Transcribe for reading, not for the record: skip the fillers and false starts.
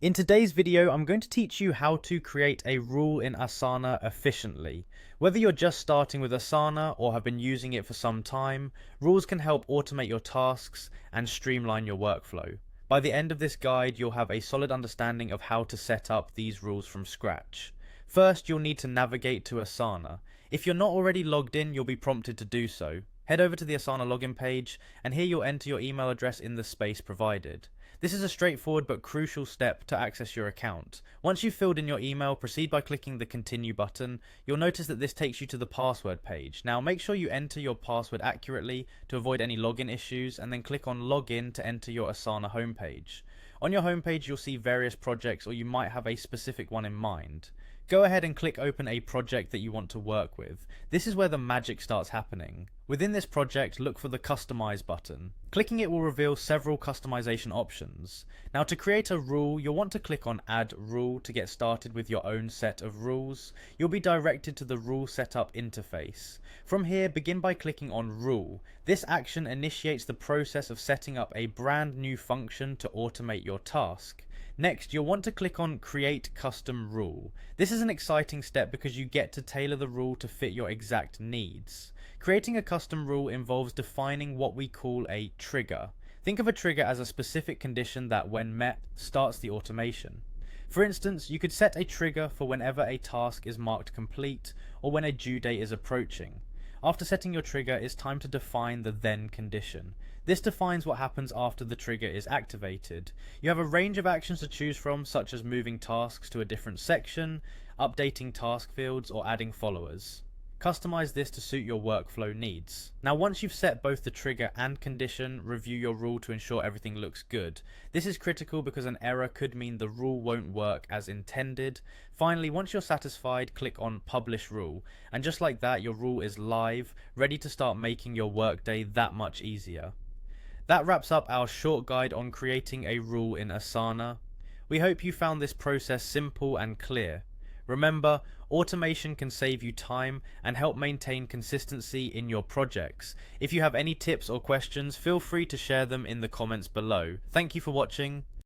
In today's video, I'm going to teach you how to create a rule in Asana efficiently. Whether you're just starting with Asana or have been using it for some time, rules can help automate your tasks and streamline your workflow. By the end of this guide, you'll have a solid understanding of how to set up these rules from scratch. First, you'll need to navigate to Asana. If you're not already logged in, you'll be prompted to do so. Head over to the Asana login page, and here you'll enter your email address in the space provided. This is a straightforward but crucial step to access your account. Once you've filled in your email, proceed by clicking the continue button. You'll notice that this takes you to the password page. Now make sure you enter your password accurately to avoid any login issues, and then click on login to enter your Asana homepage. On your homepage, you'll see various projects, or you might have a specific one in mind. Go ahead and click open a project that you want to work with. This is where the magic starts happening. Within this project, look for the Customize button. Clicking it will reveal several customization options. Now to create a rule, you'll want to click on Add Rule to get started with your own set of rules. You'll be directed to the Rule Setup interface. From here, begin by clicking on Rule. This action initiates the process of setting up a brand new function to automate your task. Next, you'll want to click on Create Custom Rule. This is an exciting step because you get to tailor the rule to fit your exact needs. Creating a custom rule involves defining what we call a trigger. Think of a trigger as a specific condition that, when met, starts the automation. For instance, you could set a trigger for whenever a task is marked complete or when a due date is approaching. After setting your trigger, it's time to define the then condition. This defines what happens after the trigger is activated. You have a range of actions to choose from, such as moving tasks to a different section, updating task fields, or adding followers. Customize this to suit your workflow needs. Now once you've set both the trigger and condition, review your rule to ensure everything looks good. This is critical because an error could mean the rule won't work as intended. Finally, once you're satisfied, click on Publish Rule, and just like that, your rule is live, ready to start making your workday that much easier. That wraps up our short guide on creating a rule in Asana. We hope you found this process simple and clear. Remember, automation can save you time and help maintain consistency in your projects. If you have any tips or questions, feel free to share them in the comments below. Thank you for watching.